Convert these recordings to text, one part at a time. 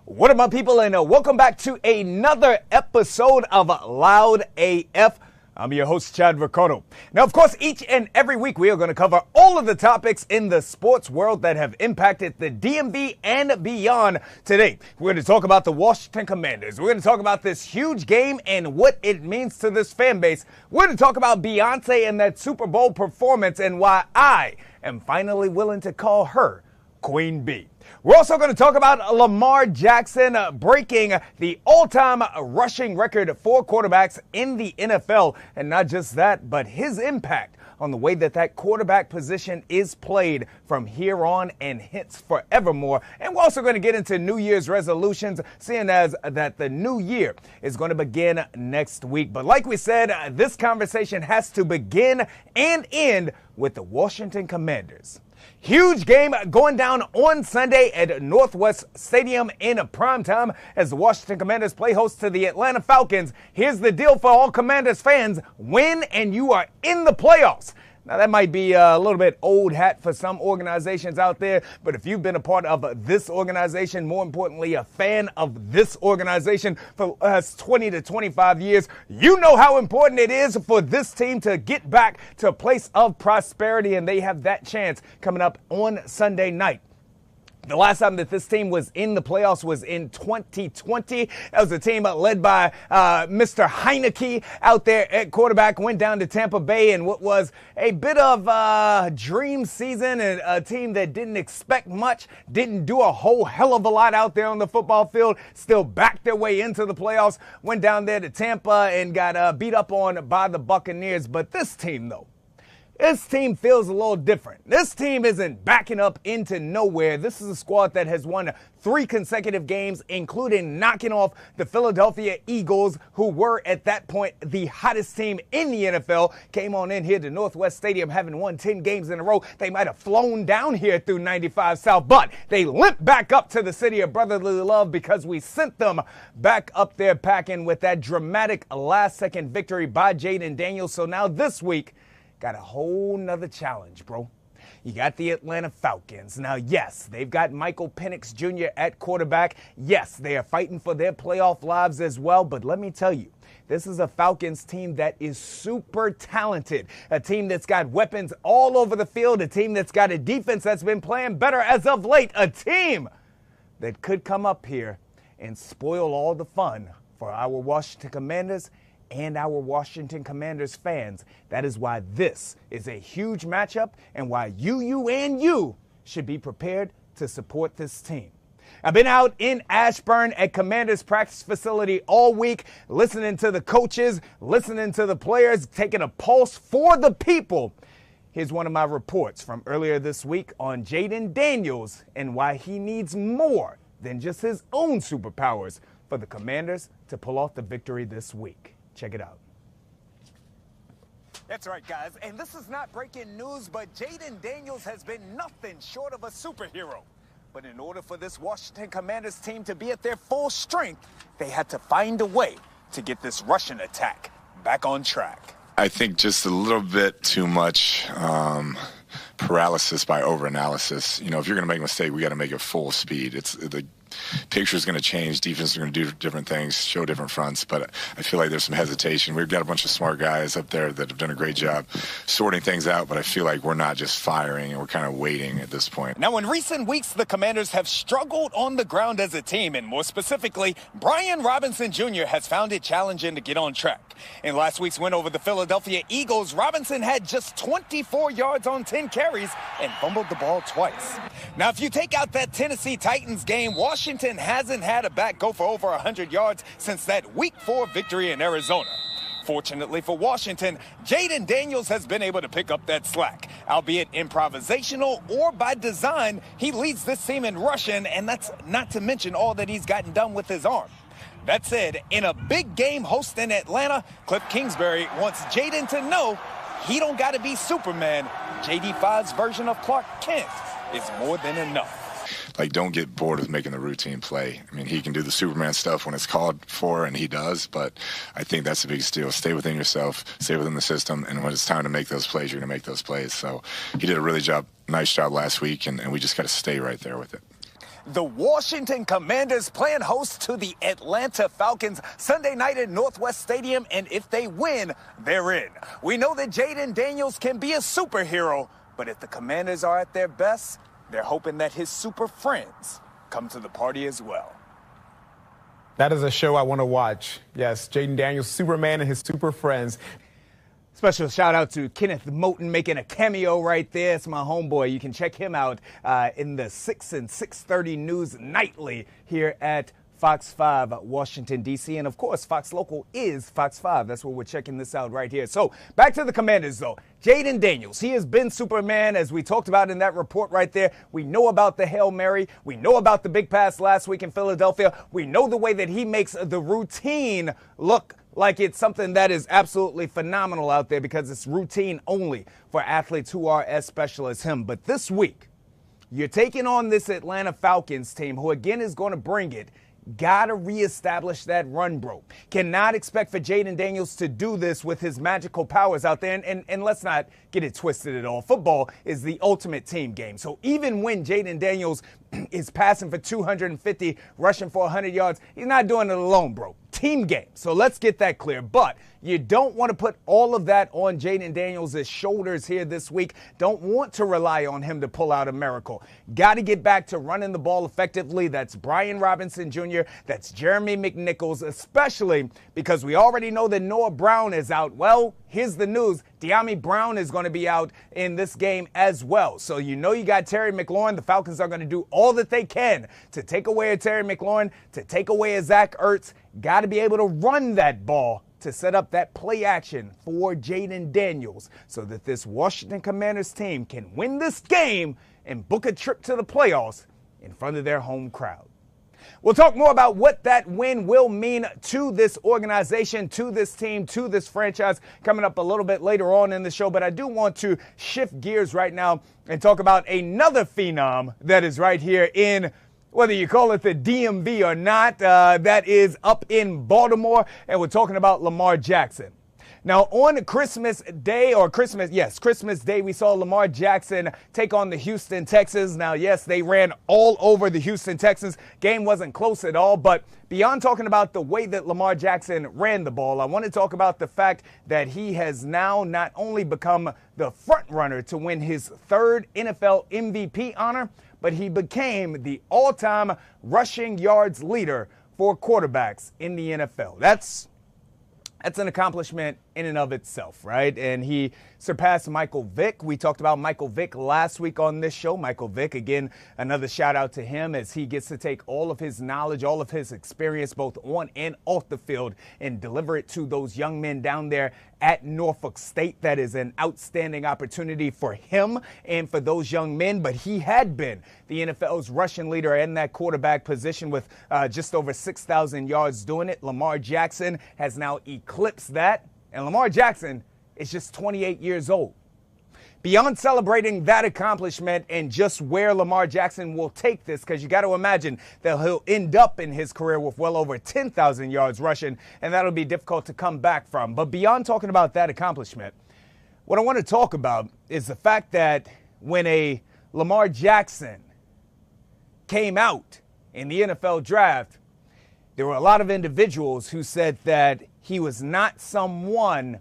What up, my people, and welcome back to another episode of Loud AF. I'm your host, Chad Ricardo. Now, of course, each and every week we are going to cover all of the topics in the sports world that have impacted the DMV and beyond. Today, we're going to talk about the Washington Commanders. We're going to talk about this huge game and what it means to this fan base. We're going to talk about Beyonce and that Super Bowl performance and why I am finally willing to call her Queen Bee. We're also going to talk about Lamar Jackson breaking the all-time rushing record for quarterbacks in the NFL. And not just that, but his impact on the way that quarterback position is played from here on and hence forevermore. And we're also going to get into New Year's resolutions, seeing as that the new year is going to begin next week. But like we said, this conversation has to begin and end with the Washington Commanders. Huge game going down on Sunday at Northwest Stadium in primetime as the Washington Commanders play host to the Atlanta Falcons. Here's the deal for all Commanders fans: win and you are in the playoffs. Now, that might be a little bit old hat for some organizations out there, but if you've been a part of this organization, more importantly, a fan of this organization for the last 20 to 25 years, you know how important it is for this team to get back to a place of prosperity, and they have that chance coming up on Sunday night. The last time that this team was in the playoffs was in 2020. That was a team led by Mr. Heineke out there at quarterback. Went down to Tampa Bay in what was a bit of a dream season, and a team that didn't expect much, didn't do a whole hell of a lot out there on the football field, still backed their way into the playoffs. Went down there to Tampa and got beat up on by the Buccaneers. But this team, though, this team feels a little different. This team isn't backing up into nowhere. This is a squad that has won 3 consecutive games, including knocking off the Philadelphia Eagles, who were at that point the hottest team in the NFL. Came on in here to Northwest Stadium, having won 10 games in a row. They might have flown down here through 95 South, but they limped back up to the city of brotherly love because we sent them back up there packing with that dramatic last-second victory by Jaden Daniels. So now this week, got a whole nother challenge, bro. You got the Atlanta Falcons. Now, yes, they've got Michael Penix Jr. at quarterback. Yes, they are fighting for their playoff lives as well. But let me tell you, this is a Falcons team that is super talented, a team that's got weapons all over the field, a team that's got a defense that's been playing better as of late, a team that could come up here and spoil all the fun for our Washington Commanders and our Washington Commanders fans. That is why this is a huge matchup and why you should be prepared to support this team. I've been out in Ashburn at Commanders practice facility all week, listening to the coaches, listening to the players, taking a pulse for the people. Here's one of my reports from earlier this week on Jaden Daniels and why he needs more than just his own superpowers for the Commanders to pull off the victory this week. Check it out. That's right, guys. And this is not breaking news, but Jaden Daniels has been nothing short of a superhero. But in order for this Washington Commanders team to be at their full strength, they had to find a way to get this rushing attack back on track. I think just a little bit too much paralysis by overanalysis. You know, if you're going to make a mistake, we got to make it full speed. It's the picture is going to change. Defense is going to do different things, show different fronts. But I feel like there's some hesitation. We've got a bunch of smart guys up there that have done a great job sorting things out. But I feel like we're not just firing and we're kind of waiting at this point. Now, in recent weeks, the Commanders have struggled on the ground as a team. And more specifically, Brian Robinson Jr. has found it challenging to get on track. In last week's win over the Philadelphia Eagles, Robinson had just 24 yards on 10 carries and fumbled the ball twice. Now, if you take out that Tennessee Titans game, Washington hasn't had a back go for over 100 yards since that Week 4 victory in Arizona. Fortunately for Washington, Jaden Daniels has been able to pick up that slack. Albeit improvisational or by design, he leads this team in rushing, and that's not to mention all that he's gotten done with his arm. That said, in a big game hosting Atlanta, Cliff Kingsbury wants Jaden to know he don't got to be Superman. JD5's version of Clark Kent is more than enough. Like, don't get bored with making the routine play. I mean, he can do the Superman stuff when it's called for, and he does, but I think that's the biggest deal. Stay within yourself, stay within the system, and when it's time to make those plays, you're going to make those plays. So he did a really nice job last week, and we just got to stay right there with it. The Washington Commanders playing host to the Atlanta Falcons Sunday night at Northwest Stadium, and if they win, they're in. We know that Jaden Daniels can be a superhero, but if the Commanders are at their best, they're hoping that his super friends come to the party as well. That is a show I want to watch. Yes, Jaden Daniels, Superman and his super friends. Special shout out to Kenneth Moten making a cameo right there. It's my homeboy. You can check him out in the 6 and 6:30 news nightly here at Fox 5, Washington, D.C. And, of course, Fox Local is Fox 5. That's where we're checking this out right here. So, back to the Commanders, though. Jaden Daniels, he has been Superman, as we talked about in that report right there. We know about the Hail Mary. We know about the big pass last week in Philadelphia. We know the way that he makes the routine look like it's something that is absolutely phenomenal out there because it's routine only for athletes who are as special as him. But this week, you're taking on this Atlanta Falcons team who, again, is going to bring it. Got to reestablish that run, bro. Cannot expect for Jaden Daniels to do this with his magical powers out there. And let's not get it twisted at all. Football is the ultimate team game. So even when Jaden Daniels is passing for 250, rushing for 100 yards, he's not doing it alone, bro. Team game. So let's get that clear. But you don't want to put all of that on Jaden Daniels' shoulders here this week. Don't want to rely on him to pull out a miracle. Got to get back to running the ball effectively. That's Brian Robinson Jr. That's Jeremy McNichols, especially because we already know that Noah Brown is out. Well, here's the news. De'Ami Brown is going to be out in this game as well. So you know you got Terry McLaurin. The Falcons are going to do all that they can to take away a Terry McLaurin, to take away a Zach Ertz. Got to be able to run that ball to set up that play action for Jaden Daniels so that this Washington Commanders team can win this game and book a trip to the playoffs in front of their home crowd. We'll talk more about what that win will mean to this organization, to this team, to this franchise coming up a little bit later on in the show. But I do want to shift gears right now and talk about another phenom that is right here in, whether you call it the DMV or not, that is up in Baltimore. And we're talking about Lamar Jackson. Now, on Christmas Day, Christmas Day, we saw Lamar Jackson take on the Houston Texans. Now, yes, they ran all over the Houston Texans. Game wasn't close at all, but beyond talking about the way that Lamar Jackson ran the ball, I want to talk about the fact that he has now not only become the front runner to win his third NFL MVP honor, but he became the all-time rushing yards leader for quarterbacks in the NFL. That's an accomplishment in and of itself, right? And he surpassed Michael Vick. We talked about Michael Vick last week on this show. Michael Vick, again, another shout out to him as he gets to take all of his knowledge, all of his experience, both on and off the field, and deliver it to those young men down there at Norfolk State. That is an outstanding opportunity for him and for those young men. But he had been the NFL's rushing leader in that quarterback position with just over 6,000 yards doing it. Lamar Jackson has now eclipsed that. And Lamar Jackson is just 28 years old. Beyond celebrating that accomplishment and just where Lamar Jackson will take this, because you got to imagine that he'll end up in his career with well over 10,000 yards rushing, and that'll be difficult to come back from. But beyond talking about that accomplishment, what I want to talk about is the fact that when a Lamar Jackson came out in the NFL draft, there were a lot of individuals who said that he was not someone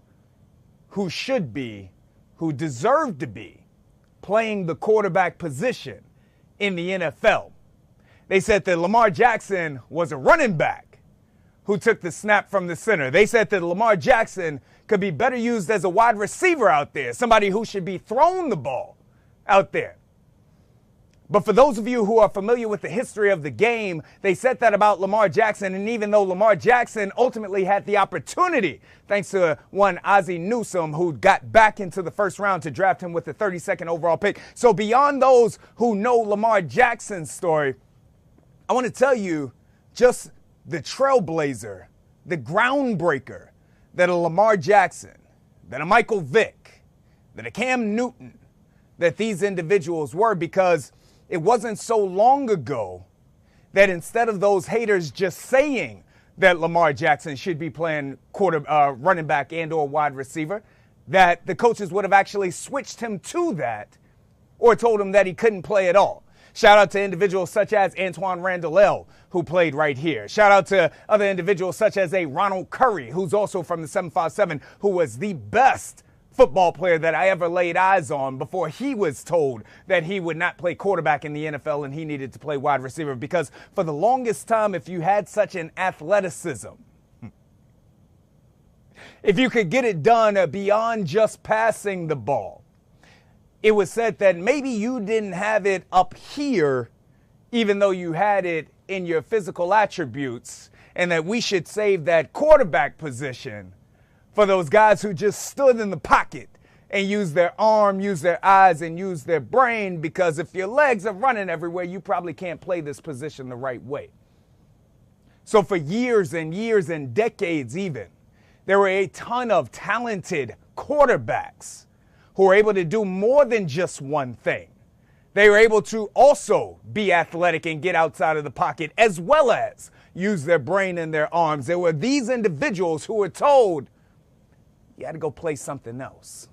who should be, who deserved to be, playing the quarterback position in the NFL. They said that Lamar Jackson was a running back who took the snap from the center. They said that Lamar Jackson could be better used as a wide receiver out there, somebody who should be throwing the ball out there. But for those of you who are familiar with the history of the game, they said that about Lamar Jackson. And even though Lamar Jackson ultimately had the opportunity, thanks to one Ozzie Newsome, who got back into the first round to draft him with the 32nd overall pick. So beyond those who know Lamar Jackson's story, I want to tell you just the trailblazer, the groundbreaker that a Lamar Jackson, that a Michael Vick, that a Cam Newton, that these individuals were, because it wasn't so long ago that instead of those haters just saying that Lamar Jackson should be playing running back and or wide receiver, that the coaches would have actually switched him to that or told him that he couldn't play at all. Shout out to individuals such as Antoine Randall, who played right here. Shout out to other individuals such as a Ronald Curry, who's also from the 757, who was the best football player that I ever laid eyes on before he was told that he would not play quarterback in the NFL and he needed to play wide receiver. Because for the longest time, if you had such an athleticism, if you could get it done beyond just passing the ball, it was said that maybe you didn't have it up here, even though you had it in your physical attributes, and that we should save that quarterback position for those guys who just stood in the pocket and used their arm, used their eyes, and used their brain, because if your legs are running everywhere, you probably can't play this position the right way. So for years and years and decades even, there were a ton of talented quarterbacks who were able to do more than just one thing. They were able to also be athletic and get outside of the pocket, as well as use their brain and their arms. There were these individuals who were told, you got to go play something else.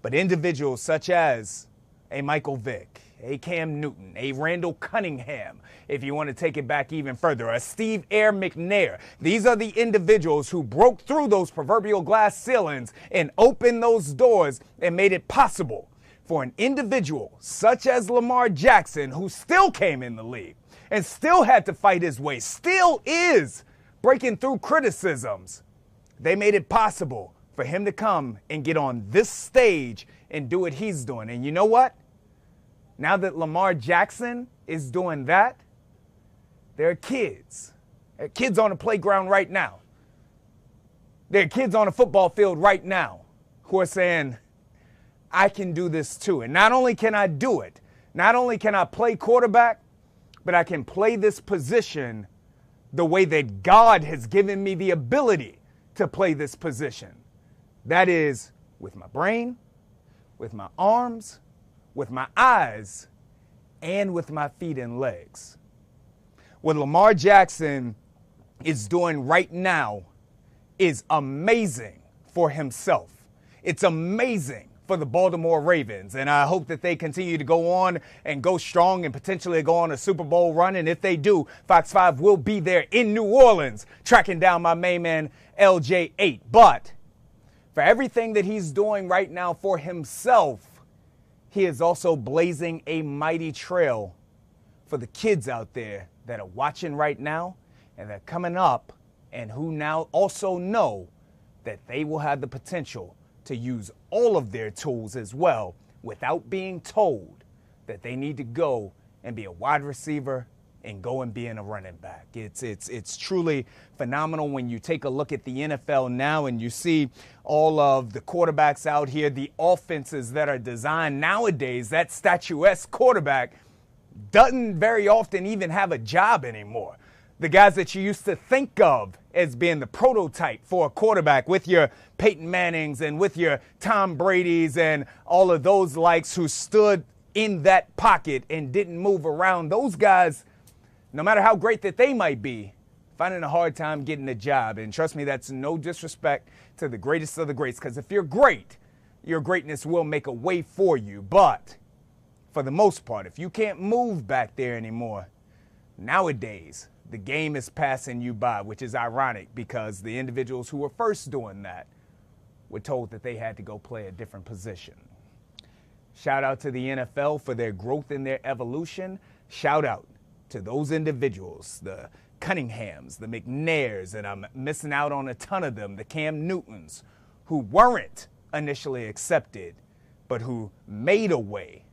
But individuals such as a Michael Vick, a Cam Newton, a Randall Cunningham, if you want to take it back even further, a Steve Air McNair. These are the individuals who broke through those proverbial glass ceilings and opened those doors and made it possible for an individual such as Lamar Jackson, who still came in the league and still had to fight his way, still is breaking through criticisms. They made it possible for him to come and get on this stage and do what he's doing. And you know what? Now that Lamar Jackson is doing that, there are kids. There are kids on the playground right now. There are kids on the football field right now who are saying, I can do this too. And not only can I do it, not only can I play quarterback, but I can play this position the way that God has given me the ability to play this position. That is with my brain, with my arms, with my eyes, and with my feet and legs. What Lamar Jackson is doing right now is amazing for himself. It's amazing for the Baltimore Ravens, and I hope that they continue to go on and go strong and potentially go on a Super Bowl run. And if they do, Fox 5 will be there in New Orleans tracking down my main man, LJ8. But for everything that he's doing right now for himself, he is also blazing a mighty trail for the kids out there that are watching right now and that are coming up and who now also know that they will have the potential to use all of their tools as well without being told that they need to go and be a wide receiver and go and be in a running back. It's truly phenomenal when you take a look at the NFL now and you see all of the quarterbacks out here, the offenses that are designed nowadays. That statuesque quarterback doesn't very often even have a job anymore. The guys that you used to think of as being the prototype for a quarterback, with your Peyton Mannings and with your Tom Bradys and all of those likes who stood in that pocket and didn't move around, those guys, no matter how great that they might be, finding a hard time getting a job. And trust me, that's no disrespect to the greatest of the greats, because if you're great, your greatness will make a way for you. But for the most part, if you can't move back there anymore, nowadays, the game is passing you by, which is ironic because the individuals who were first doing that were told that they had to go play a different position. Shout out to the NFL for their growth and their evolution. Shout out to those individuals, the Cunninghams, the McNairs, and I'm missing out on a ton of them, the Cam Newtons, who weren't initially accepted, but who made a way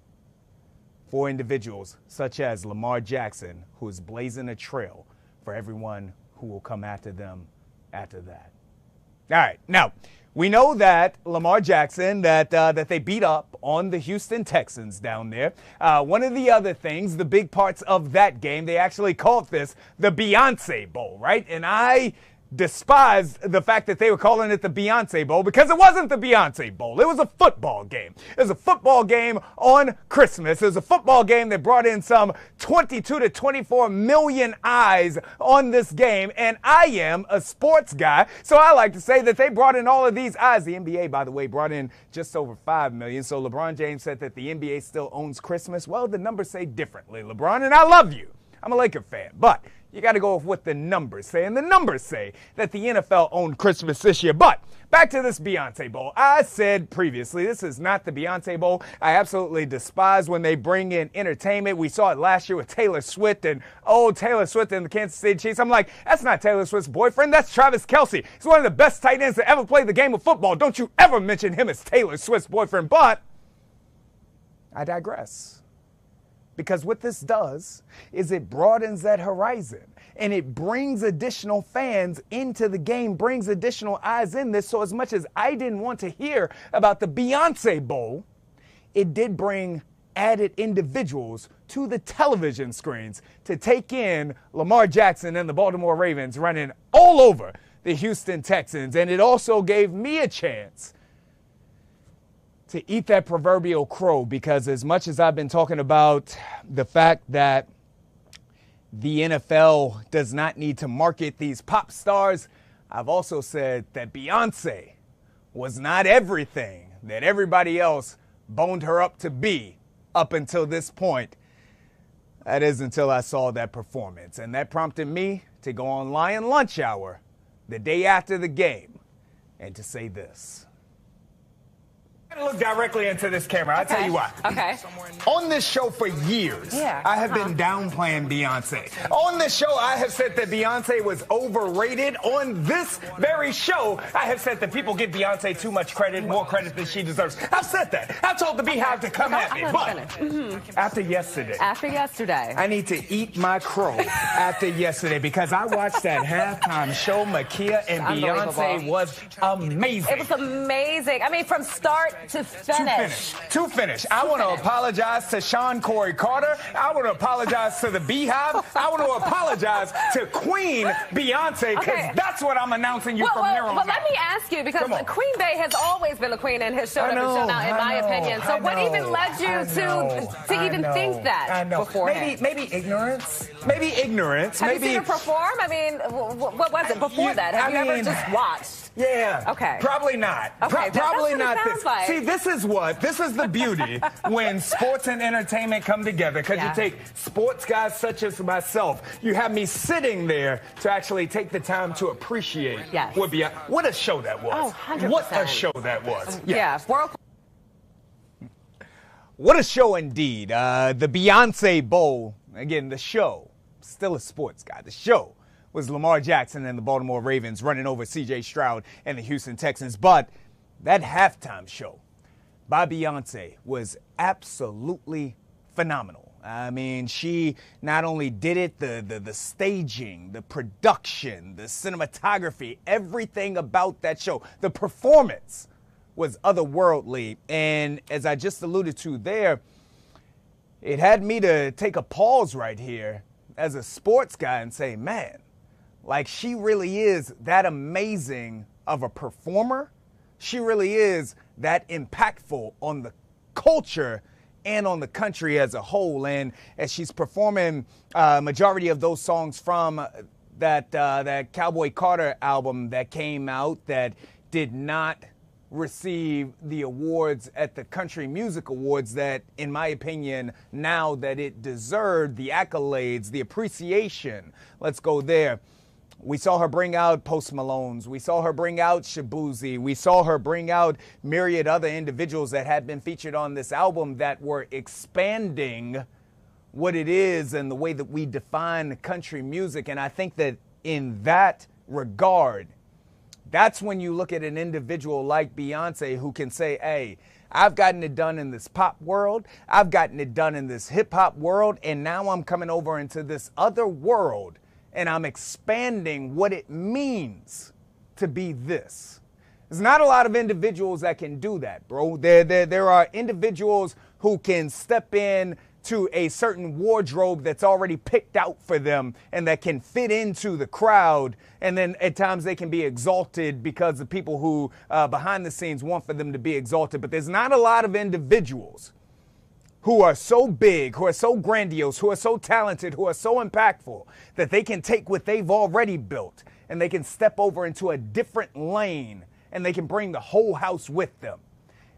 for individuals such as Lamar Jackson, who is blazing a trail for everyone who will come after them after that. All right, now, we know that Lamar Jackson, that they beat up on the Houston Texans down there. One of the other things, the big parts of that game, they actually called this the Beyonce Bowl, right? And I despised the fact that they were calling it the Beyonce Bowl because it wasn't the Beyonce Bowl. It was a football game. It was a football game on Christmas. It was a football game that brought in some 22 to 24 million eyes on this game. And I am a sports guy, so I like to say that they brought in all of these eyes. The NBA, by the way, brought in just over 5 million. So LeBron James said that the NBA still owns Christmas. Well, the numbers say differently, LeBron, and I love you. I'm a Laker fan, but you got to go with what the numbers say, and the numbers say that the NFL owned Christmas this year. But back to this Beyonce Bowl. I said previously, this is not the Beyonce Bowl. I absolutely despise when they bring in entertainment. We saw it last year with Taylor Swift and, Taylor Swift and the Kansas City Chiefs. I'm like, that's not Taylor Swift's boyfriend. That's Travis Kelce. He's one of the best tight ends to ever play the game of football. Don't you ever mention him as Taylor Swift's boyfriend. But I digress. Because what this does is it broadens that horizon and it brings additional fans into the game, brings additional eyes in this. So as much as I didn't want to hear about the Beyonce Bowl, it did bring added individuals to the television screens to take in Lamar Jackson and the Baltimore Ravens running all over the Houston Texans. And it also gave me a chance to eat that proverbial crow, because as much as I've been talking about the fact that the NFL does not need to market these pop stars, I've also said that Beyonce was not everything that everybody else boned her up to be up until this point. That is until I saw that performance. And that prompted me to go on Lion Lunch Hour the day after the game and to say this. I'm going to look directly into this camera. I'll tell you why. Okay. On this show for years, I have been downplaying Beyonce. On this show, I have said that Beyonce was overrated. On this very show, I have said that people give Beyonce too much credit, more credit than she deserves. I've said that. I told the Beehive to come at me. But after yesterday, I need to eat my crow after yesterday, because I watched that halftime show. Makia and Beyonce was amazing. It was amazing. I mean, from start to finish. To finish. I want to apologize to Sean Corey Carter. I want to apologize to the Beehive. I want to apologize to Queen Beyonce, because that's what I'm announcing you from here on out. But let me ask you, because Queen Bey has always been a queen in his show in my opinion. So what even led you to even think that beforehand? Maybe ignorance. Maybe ignorance. Have you seen her perform? I mean, what was it before that? Have you ever just watched? Yeah. Okay. Probably not. Okay. Probably not this. Like. See, this is the beauty when sports and entertainment come together. Because you take sports guys such as myself, you have me sitting there to actually take the time to appreciate what a show that was. Oh, 100%. What a show that was. What a show indeed. The Beyonce Bowl, again, the show, still a sports guy. The show was Lamar Jackson and the Baltimore Ravens running over C.J. Stroud and the Houston Texans. But that halftime show by Beyonce was absolutely phenomenal. I mean, she not only did it, the staging, the production, the cinematography, everything about that show, the performance was otherworldly. And as I just alluded to there, it had me to take a pause right here as a sports guy and say, man, like, she really is that amazing of a performer. She really is that impactful on the culture and on the country as a whole. And as she's performing majority of those songs from that Cowboy Carter album that came out that did not receive the awards at the Country Music Awards that, in my opinion, now that it deserved the accolades, the appreciation. Let's go there. We saw her bring out Post Malone's. We saw her bring out Shabuzi. We saw her bring out myriad other individuals that had been featured on this album that were expanding what it is and the way that we define country music. And I think that in that regard, that's when you look at an individual like Beyonce who can say, hey, I've gotten it done in this pop world. I've gotten it done in this hip hop world. And now I'm coming over into this other world. And I'm expanding what it means to be this. There's not a lot of individuals that can do that, bro. There are individuals who can step in to a certain wardrobe that's already picked out for them and that can fit into the crowd. And then at times they can be exalted because the people who behind the scenes want for them to be exalted. But there's not a lot of individuals who are so big, who are so grandiose, who are so talented, who are so impactful that they can take what they've already built and they can step over into a different lane and they can bring the whole house with them.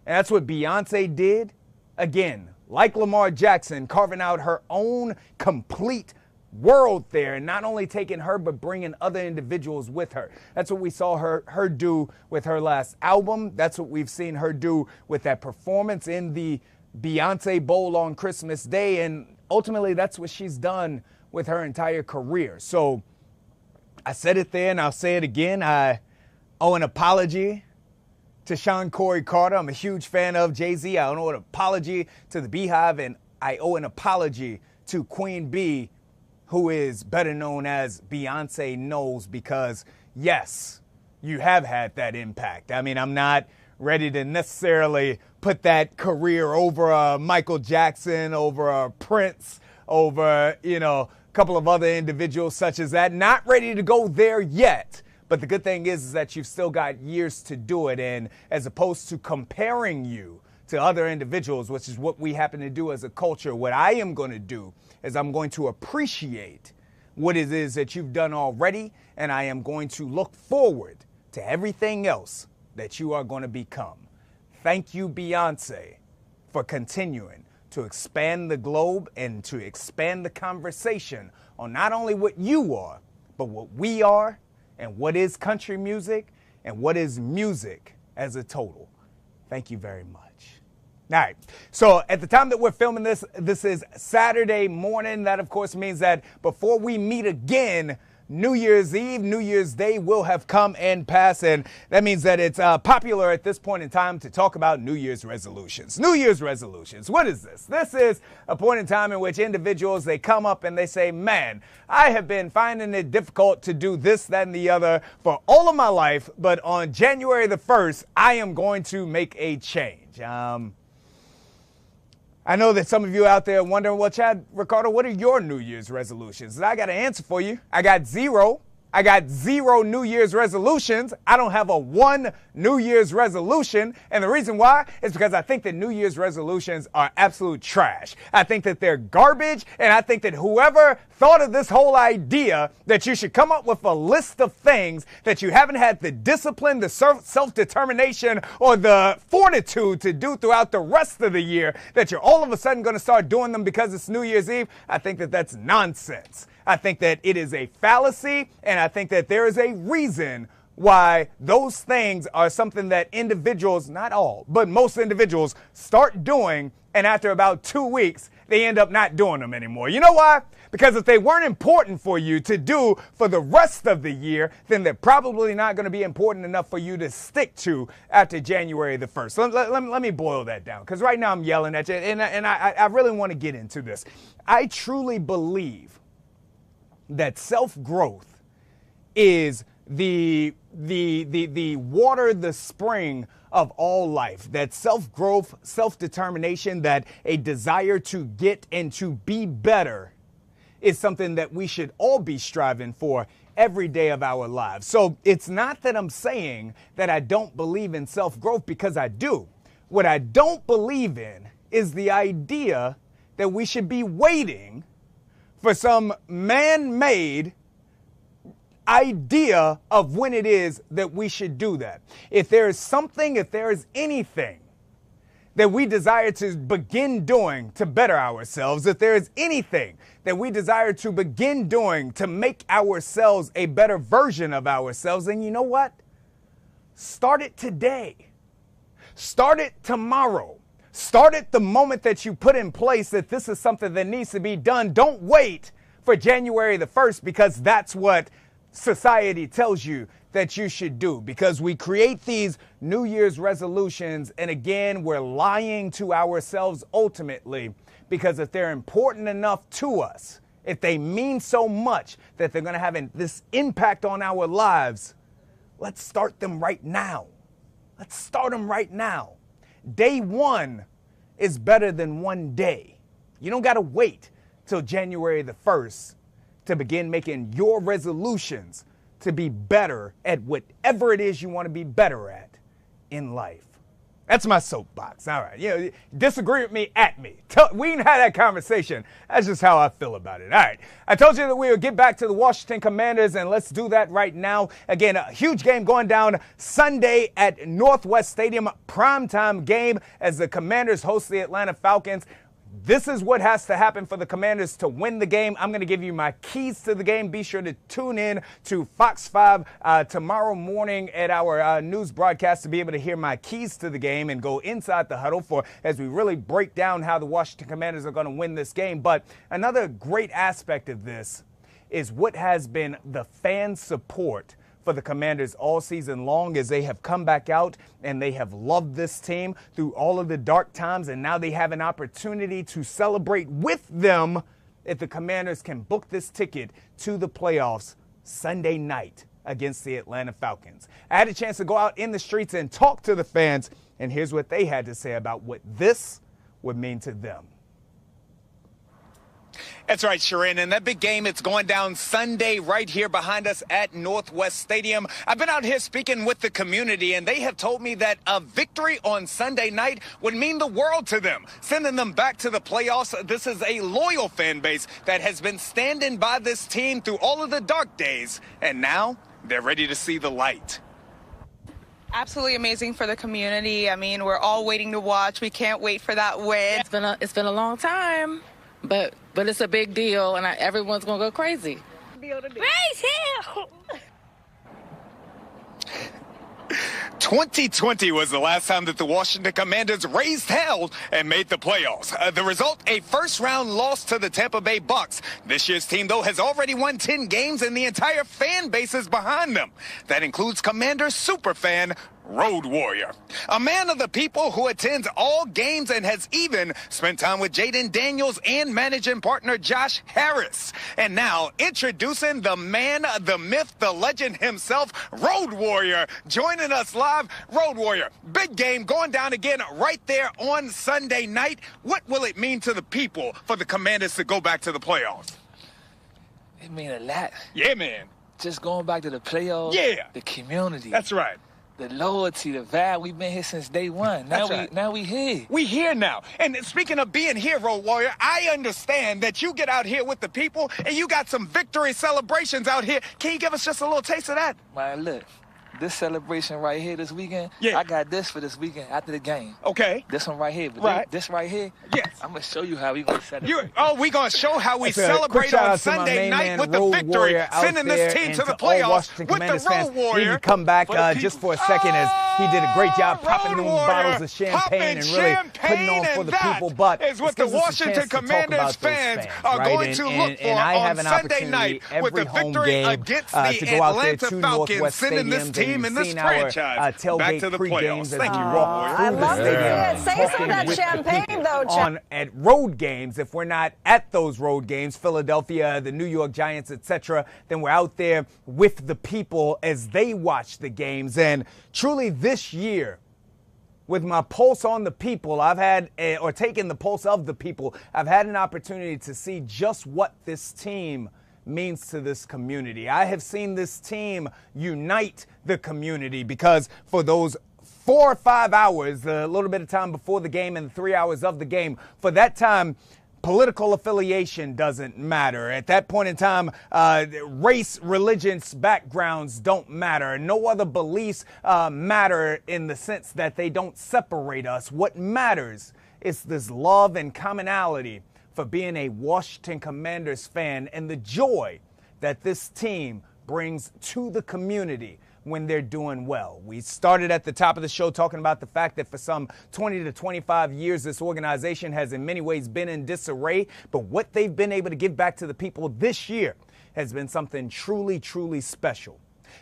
And that's what Beyonce did. Again, like Lamar Jackson, carving out her own complete world there, and not only taking her, but bringing other individuals with her. That's what we saw her do with her last album. That's what we've seen her do with that performance in the Beyonce Bowl on Christmas Day. And ultimately, that's what she's done with her entire career. So I said it there, and I'll say it again. I owe an apology to Sean Corey Carter. I'm a huge fan of Jay-Z. I owe an apology to the Beehive, and I owe an apology to Queen Bee, who is better known as Beyonce Knowles, because yes, you have had that impact. I mean, I'm not ready to necessarily put that career over Michael Jackson, over Prince, over, a couple of other individuals such as that. Not ready to go there yet. But the good thing is that you've still got years to do it. And as opposed to comparing you to other individuals, which is what we happen to do as a culture, what I am going to do is I'm going to appreciate what it is that you've done already. And I am going to look forward to everything else that you are going to become. Thank you, Beyonce, for continuing to expand the globe and to expand the conversation on not only what you are, but what we are, and what is country music, and what is music as a total. Thank you very much. All right, so at the time that we're filming this, this is Saturday morning. That, of course, means that before we meet again, New Year's Eve, New Year's Day will have come and passed, and that means that it's popular at this point in time to talk about New Year's resolutions. New Year's resolutions, what is this? This is a point in time in which individuals, they come up and they say, man, I have been finding it difficult to do this, that, and the other for all of my life, but on January the 1st, I am going to make a change. I know that some of you out there are wondering, well, Chad Ricardo, what are your New Year's resolutions? And I got an answer for you. I got zero New Year's resolutions. I don't have a one New Year's resolution. And the reason why is because I think that New Year's resolutions are absolute trash. I think that they're garbage. And I think that whoever thought of this whole idea that you should come up with a list of things that you haven't had the discipline, the self-determination, or the fortitude to do throughout the rest of the year, that you're all of a sudden going to start doing them because it's New Year's Eve, I think that that's nonsense. I think that it is a fallacy, and I think that there is a reason why those things are something that individuals, not all, but most individuals start doing, and after about 2 weeks, they end up not doing them anymore. You know why? Because if they weren't important for you to do for the rest of the year, then they're probably not going to be important enough for you to stick to after January the 1st. Let me boil that down, because right now I'm yelling at you, and I really want to get into this. I truly believe that self-growth is the water, the spring of all life. That self-growth, self-determination, that a desire to get and to be better is something that we should all be striving for every day of our lives. So it's not that I'm saying that I don't believe in self-growth, because I do. What I don't believe in is the idea that we should be waiting for some man-made idea of when it is that we should do that. If there is something, if there is anything that we desire to begin doing to better ourselves, if there is anything that we desire to begin doing to make ourselves a better version of ourselves, then you know what? Start it today. Start it tomorrow. Start it the moment that you put in place that this is something that needs to be done. Don't wait for January the 1st, because that's what society tells you that you should do. Because we create these New Year's resolutions, and again, we're lying to ourselves ultimately, because if they're important enough to us, if they mean so much that they're going to have this impact on our lives, let's start them right now. Let's start them right now. Day one is better than one day. You don't got to wait till January the 1st to begin making your resolutions to be better at whatever it is you want to be better at in life. That's my soapbox. All right. Disagree with me, at me. We didn't have that conversation. That's just how I feel about it. All right. I told you that we would get back to the Washington Commanders, and let's do that right now. Again, a huge game going down Sunday at Northwest Stadium. Primetime game as the Commanders host the Atlanta Falcons. This is what has to happen for the Commanders to win the game. I'm going to give you my keys to the game. Be sure to tune in to Fox 5 tomorrow morning at our news broadcast to be able to hear my keys to the game and go inside the huddle for as we really break down how the Washington Commanders are going to win this game. But another great aspect of this is what has been the fan support for the Commanders all season long as they have come back out and they have loved this team through all of the dark times, and now they have an opportunity to celebrate with them if the Commanders can book this ticket to the playoffs Sunday night against the Atlanta Falcons. I had a chance to go out in the streets and talk to the fans, and here's what they had to say about what this would mean to them. That's right, Sharon. And that big game, it's going down Sunday right here behind us at Northwest Stadium. I've been out here speaking with the community, and they have told me that a victory on Sunday night would mean the world to them, sending them back to the playoffs. This is a loyal fan base that has been standing by this team through all of the dark days, and now they're ready to see the light. Absolutely amazing for the community. I mean, we're all waiting to watch. We can't wait for that win. It's been a long time. But it's a big deal, and everyone's going to go crazy. Raise hell! 2020 was the last time that the Washington Commanders raised hell and made the playoffs. The result, a first-round loss to the Tampa Bay Bucks. This year's team, though, has already won 10 games, and the entire fan base is behind them. That includes Commanders superfan Road Warrior, a man of the people who attends all games and has even spent time with Jaden Daniels and managing partner Josh Harris. And now, introducing the man, the myth, the legend himself, Road Warrior, joining us live. Road Warrior, big game going down again right there on Sunday night. What will it mean to the people for the Commanders to go back to the playoffs? It means a lot. Yeah, man. Just going back to the playoffs. Yeah. The community. That's right. The loyalty, the vibe. We've been here since day one. Now we here. We here now. And speaking of being here, Road Warrior, I understand that you get out here with the people and you got some victory celebrations out here. Can you give us just a little taste of that? Man, look. This celebration right here this weekend, yeah. I got this for this weekend after the game. Okay. This one right here. But right. This right here, yes. I'm going to show you how we going to celebrate. We going to show how we celebrate on Sunday night with the victory, sending this team to the playoffs with the Road Warrior. He come back just for a second as he did a great job popping them bottles of champagne and really putting on for the people. But is what the Washington Commanders fans are going to look for on Sunday night with the victory against the Atlanta Falcons, sending this team and this franchise back to the playoffs. Thank you, Road Warrior. I love to hear it. Say some of that champagne, though, Chad. At road games, if we're not at those road games, Philadelphia, the New York Giants, etc., then we're out there with the people as they watch the games. And truly this year, with my pulse on the people, I've had, or taken the pulse of the people, I've had an opportunity to see just what this team means to this community. I have seen this team unite the community because for those 4 or 5 hours, a little bit of time before the game and 3 hours of the game, for that time, political affiliation doesn't matter. At that point in time, race, religions, backgrounds don't matter. No other beliefs matter in the sense that they don't separate us. What matters is this love and commonality for being a Washington Commanders fan and the joy that this team brings to the community when they're doing well. We started at the top of the show talking about the fact that for some 20 to 25 years, this organization has in many ways been in disarray, but what they've been able to give back to the people this year has been something truly, truly special.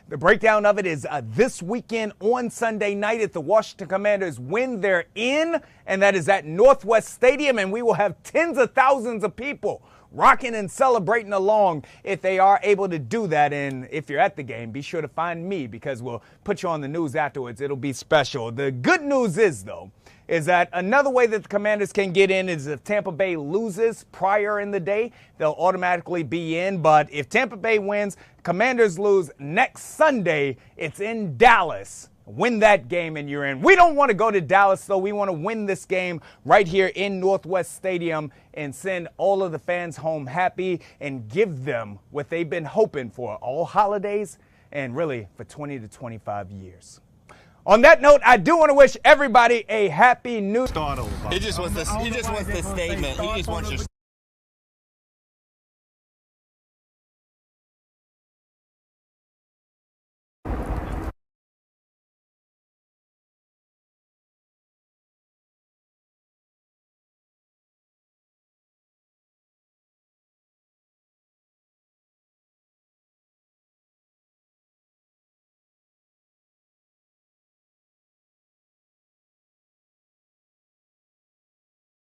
The breakdown of it is this weekend on Sunday night at the Washington Commanders when they're in, and that is at Northwest Stadium, and we will have tens of thousands of people rocking and celebrating along if they are able to do that. And if you're at the game, be sure to find me because we'll put you on the news afterwards. It'll be special. The good news is, though, is that another way that the Commanders can get in is if Tampa Bay loses prior in the day, they'll automatically be in. But if Tampa Bay wins, Commanders lose next Sunday, it's in Dallas. Win that game and you're in. We don't want to go to Dallas, though. We want to win this game right here in Northwest Stadium and send all of the fans home happy and give them what they've been hoping for all holidays and really for 20 to 25 years. On that note, I do want to wish everybody a happy new. He just wants this statement. He just wants your